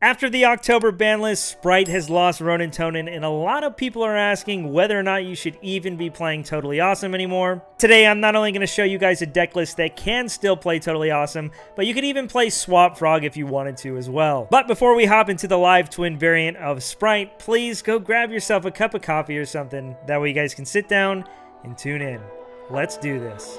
After the October ban list, Spright has lost Ronin Tonin, and a lot of people are asking whether or not you should even be playing Totally Awesome anymore. Today, I'm not only going to show you guys a deck list that can still play Totally Awesome, but you could even play Swap Frog if you wanted to as well. But before we hop into the live twin variant of Spright, please go grab yourself a cup of coffee or something. That way you guys can sit down and tune in. Let's do this.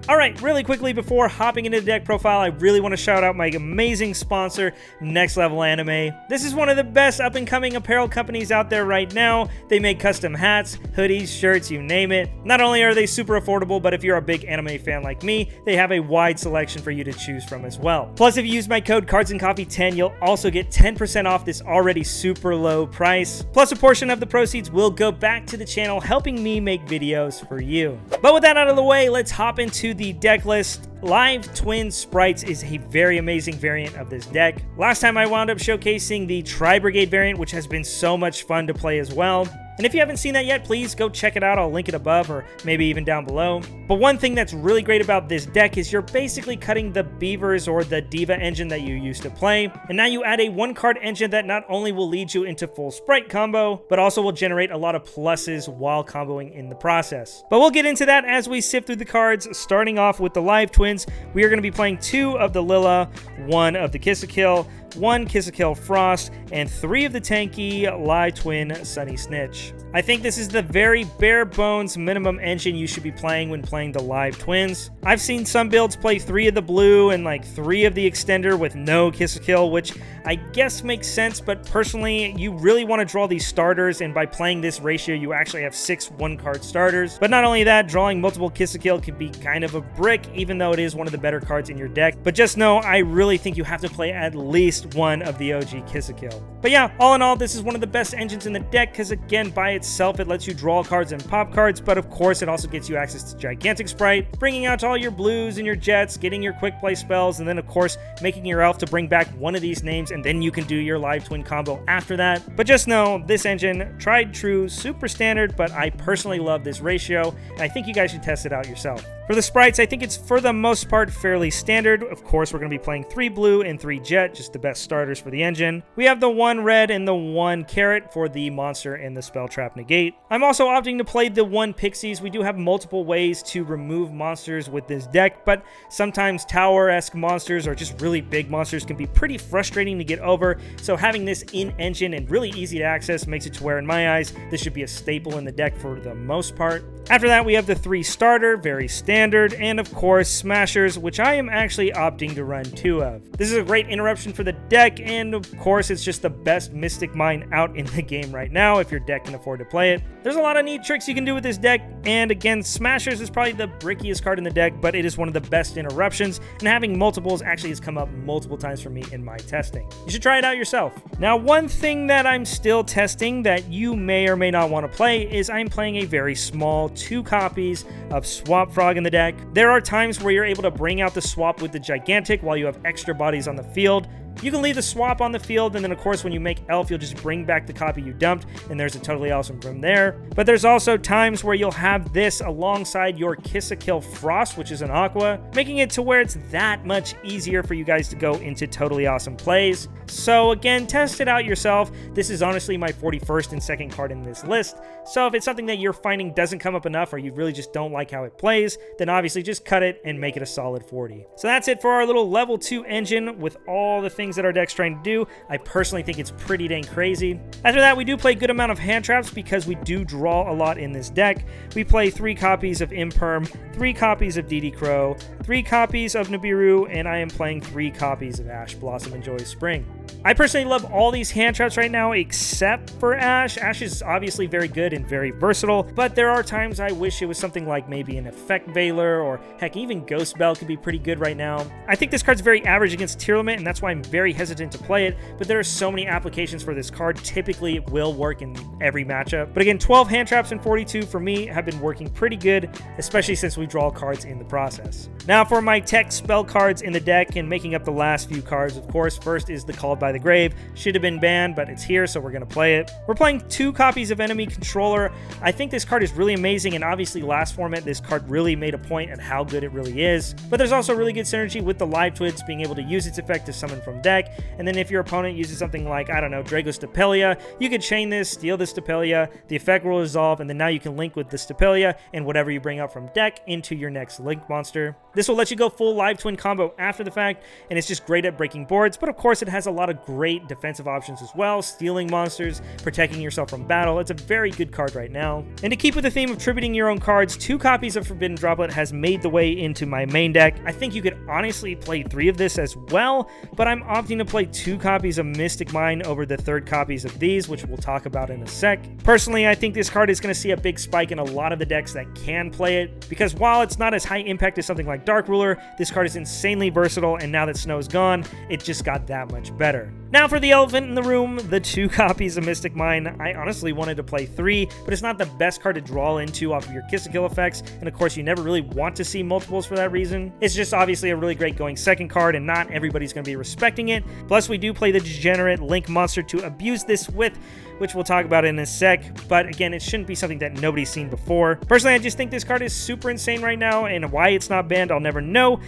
Alright, really quickly before hopping into the deck profile, I really want to shout out my amazing sponsor, Next Level Anime. This is one of the best up-and-coming apparel companies out there right now. They make custom hats, hoodies, shirts, you name it. Not only are they super affordable, but if you're a big anime fan like me, they have a wide selection for you to choose from as well. Plus, if you use my code Cards&CoffeeTCG, you'll also get 10% off this already super low price. Plus, a portion of the proceeds will go back to the channel, helping me make videos for you. But with that out of the way, let's hop into the deck list. Live Twin Sprites is a very amazing variant of this deck. Last time I wound up showcasing the Tri-Brigade variant, which has been so much fun to play as well. And if you haven't seen that yet, please go check it out. I'll link it above or maybe even down below. But one thing that's really great about this deck is you're basically cutting the Beavers or the Diva engine that you used to play. And now you add a one-card engine that not only will lead you into full Spright combo, but also will generate a lot of pluses while comboing in the process. But we'll get into that as we sift through the cards. Starting off with the Live Twins, we are going to be playing 2 of the Lilla, 1 of the Kiss-a-Kill, 1 Kiss-a-Kill Frost, and 3 of the tanky Live Twin Sunny Snitch. I think this is the very bare bones minimum engine you should be playing when playing the Live Twins. I've seen some builds play 3 of the blue and like 3 of the extender with no Kiss-a-Kill, which I guess makes sense, but personally, you really want to draw these starters, and by playing this ratio, you actually have 6 one-card starters. But not only that, drawing multiple Kiss-a-Kill can be kind of a brick, even though it is one of the better cards in your deck. But just know, I really think you have to play at least 1 of the OG Kiss-a-Kill. But yeah, all in all, this is one of the best engines in the deck, because again, by itself, it lets you draw cards and pop cards, but of course, it also gets you access to Gigantic Spright, bringing out all your blues and your jets, getting your quick play spells, and then of course, making your elf to bring back one of these names, and then you can do your Live Twin combo after that. But just know, this engine, tried true, super standard, but I personally love this ratio, and I think you guys should test it out yourself. For the Sprites, I think it's for the most part fairly standard. Of course, we're going to be playing 3 blue and 3 jet, just the best starters for the engine. We have the 1 red and the 1 carrot for the monster and the spell trap negate. I'm also opting to play the 1 pixies. We do have multiple ways to remove monsters with this deck, but sometimes tower-esque monsters or just really big monsters can be pretty frustrating to get over, so having this in engine and really easy to access makes it to where, in my eyes, this should be a staple in the deck for the most part. After that, we have the 3 starter, very standard, and of course, smashers, which I am actually opting to run 2 of. This is a great interruption for the deck, and of course, it's just the best Mystic Mine out in the game right now if your deck can afford to play it. There's a lot of neat tricks you can do with this deck, and again, smashers is probably the brickiest card in the deck, but it is one of the best interruptions, and having multiples actually has come up multiple times for me in my testing. You should try it out yourself. Now, one thing that I'm still testing that you may or may not want to play is I'm playing a very small 2 copies of Swap Frog in the deck. There are times where you're able to bring out the swap with the Gigantic while you have extra bodies on the field. You can leave the swap on the field, and then of course when you make elf, you'll just bring back the copy you dumped, and there's a Totally Awesome from there. But there's also times where you'll have this alongside your Kiss-a-Kill Frost, which is an aqua, making it to where it's that much easier for you guys to go into Totally Awesome plays. So again, test it out yourself. This is honestly my 41st and 2nd card in this list, so if it's something that you're finding doesn't come up enough or you really just don't like how it plays, then obviously just cut it and make it a solid 40. So that's it for our little level 2 engine with all the things that our deck's trying to do. I personally think it's pretty dang crazy. After that, we do play a good amount of hand traps because we do draw a lot in this deck. We play 3 copies of Imperm, 3 copies of DD Crow, 3 copies of Nibiru, and I am playing 3 copies of Ash Blossom Enjoys Spring. I personally love all these hand traps right now except for Ash. Ash is obviously very good and very versatile, but there are times I wish it was something like maybe an Effect Veiler, or heck, even Ghost Bell could be pretty good right now. I think this card's very average against tier limit, and that's why I'm very hesitant to play it, but there are so many applications for this card. Typically, it will work in every matchup. But again, 12 hand traps and 42 for me have been working pretty good, especially since we draw cards in the process. Now for my tech spell cards in the deck and making up the last few cards, of course, first is the Called by the Grave. Should have been banned, but it's here, so we're going to play it. We're playing 2 copies of Enemy Controller. I think this card is really amazing, and obviously last format, this card really made a point at how good it really is. But there's also really good synergy with the Live Twitch, being able to use its effect to summon from deck, and then if your opponent uses something like, I don't know, Drago Stapelia, you could chain this, steal the Stapelia, the effect will resolve, and then now you can link with the Stapelia and whatever you bring up from deck into your next link monster. This will let you go full Live Twin combo after the fact, and it's just great at breaking boards, but of course it has a lot of great defensive options as well, stealing monsters, protecting yourself from battle. It's a very good card right now. And to keep with the theme of tributing your own cards, 2 copies of Forbidden Droplet has made the way into my main deck. I think you could honestly play 3 of this as well, but I'm opting to play 2 copies of Mystic Mine over the 3rd copies of these, which we'll talk about in a sec. Personally, I think this card is going to see a big spike in a lot of the decks that can play it, because while it's not as high impact as something like Dark Ruler, this card is insanely versatile, and now that Snow's gone, it just got that much better. Now for the elephant in the room, the 2 copies of Mystic Mine. I honestly wanted to play 3, but it's not the best card to draw into off of your Kiss to Kill effects, and of course you never really want to see multiples for that reason. It's just obviously a really great going second card, and not everybody's going to be respecting it. Plus we do play the Degenerate Link monster to abuse this with, which we'll talk about in a sec, but again, it shouldn't be something that nobody's seen before. Personally, I just think this card is super insane right now, and why it's not banned, I'll never know.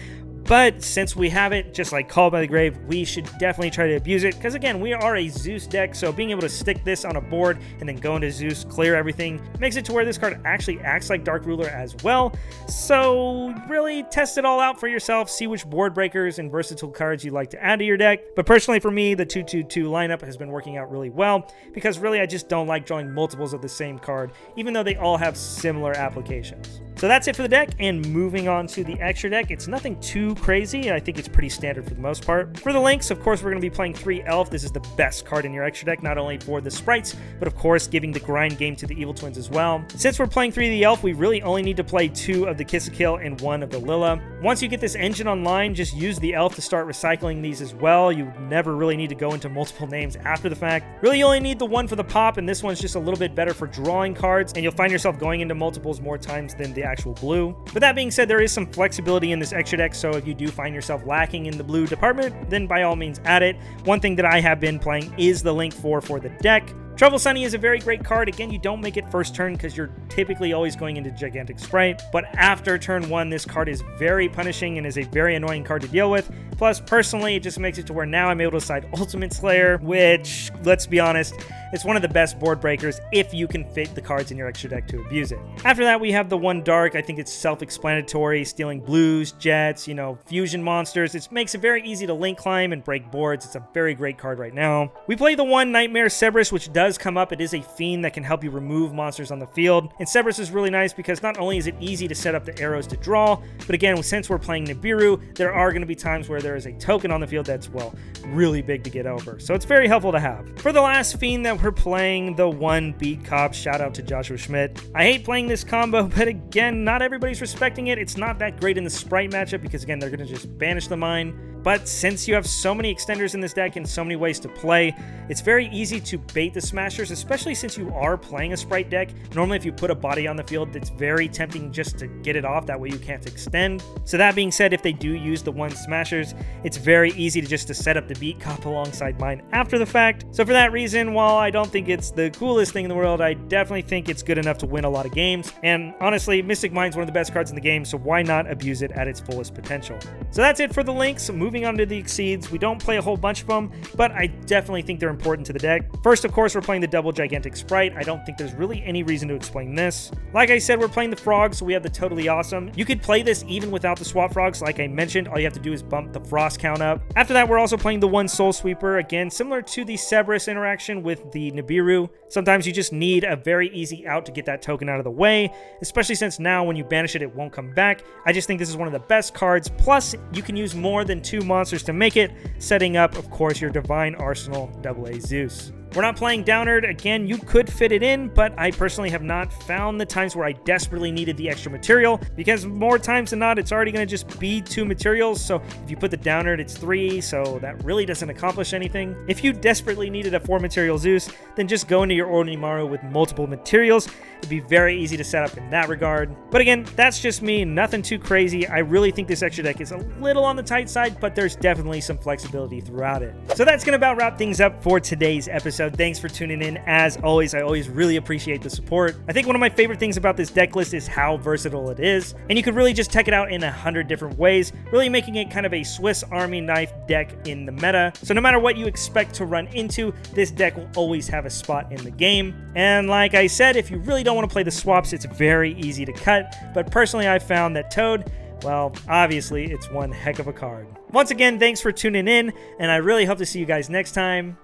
But since we have it, just like Called by the Grave, we should definitely try to abuse it, because again, we are a Zeus deck, so being able to stick this on a board and then go into Zeus, clear everything, makes it to where this card actually acts like Dark Ruler as well. So really test it all out for yourself, see which board breakers and versatile cards you'd like to add to your deck. But personally for me, the 2-2-2 lineup has been working out really well, because really I just don't like drawing multiples of the same card, even though they all have similar applications. So that's it for the deck, and moving on to the extra deck, it's nothing too crazy. I think it's pretty standard for the most part. For the links, of course, we're going to be playing 3 Elf. This is the best card in your extra deck, not only for the sprites, but of course giving the grind game to the Evil Twins as well. Since we're playing 3 of the Elf, we really only need to play 2 of the Kiss to Kill and 1 of the Lilla. Once you get this engine online, just use the Elf to start recycling these as well. You never really need to go into multiple names after the fact. Really, you only need the 1 for the pop, and this one's just a little bit better for drawing cards, and you'll find yourself going into multiples more times than the actual blue. But that being said, there is some flexibility in this extra deck, so if you do find yourself lacking in the blue department, then by all means add it. One thing that I have been playing is the Link 4 for the deck. Trouble Sunny is a very great card. Again, you don't make it first turn because you're typically always going into Gigantic Sprite, but after turn 1, this card is very punishing and is a very annoying card to deal with. Plus, personally, it just makes it to where now I'm able to side Ultimate Slayer, which, let's be honest, it's one of the best board breakers if you can fit the cards in your extra deck to abuse it. After that, we have the 1 Dark. I think it's self-explanatory, stealing blues, jets, fusion monsters. It makes it very easy to link climb and break boards. It's a very great card right now. We play the 1 Nightmare Cerberus, which does come up. It is a fiend that can help you remove monsters on the field. And Cerberus is really nice because not only is it easy to set up the arrows to draw, but again, since we're playing Nibiru, there are going to be times where there is a token on the field that's, well, really big to get over. So it's very helpful to have. For the last fiend that we're playing, the 1 Beat Cop. Shout out to Joshua Schmidt. I hate playing this combo, but again, not everybody's respecting it. It's not that great in the Sprite matchup because again, they're going to just banish the mine. But since you have so many extenders in this deck and so many ways to play, it's very easy to bait the smashers, especially since you are playing a Sprite deck. Normally, if you put a body on the field, it's very tempting just to get it off. That way you can't extend. So that being said, if they do use the 1 smashers, it's very easy to just set up the Beat Cop alongside mine after the fact. So for that reason, while I don't think it's the coolest thing in the world, I definitely think it's good enough to win a lot of games. And honestly, Mystic Mine's one of the best cards in the game, so why not abuse it at its fullest potential? So that's it for the links. Moving on to the Xyz, we don't play a whole bunch of them, but I definitely think they're important to the deck. First, of course, we're playing the double Gigantic Sprite. I don't think there's really any reason to explain this. Like I said, we're playing the frogs, so we have the Totally Awesome. You could play this even without the swap frogs. Like I mentioned, all you have to do is bump the frost count up. After that, we're also playing the 1 Soul Sweeper. Again, similar to the Cerberus interaction with the Nibiru. Sometimes you just need a very easy out to get that token out of the way, especially since now when you banish it, it won't come back. I just think this is one of the best cards. Plus, you can use more than 2 monsters to make it, setting up, of course, your Divine Arsenal AA Zeus. We're not playing Downerd. Again, you could fit it in, but I personally have not found the times where I desperately needed the extra material, because more times than not, it's already going to just be 2 materials. So if you put the Downerd, it's 3, so that really doesn't accomplish anything. If you desperately needed a 4 material Zeus, then just go into your Orochimaru with multiple materials. It'd be very easy to set up in that regard. But again, that's just me, nothing too crazy. I really think this extra deck is a little on the tight side, but there's definitely some flexibility throughout it. So that's going to about wrap things up for today's episode. Thanks for tuning in. As always, I always really appreciate the support. I think one of my favorite things about this deck list is how versatile it is, and you could really just tech it out in 100 different ways, really making it kind of a Swiss Army knife deck in the meta. So no matter what you expect to run into, this deck will always have a spot in the game. And like I said, if you really don't want to play the swaps, it's very easy to cut, but personally I found that Toad, well, obviously it's one heck of a card. Once again, thanks for tuning in, and I really hope to see you guys next time.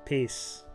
Peace.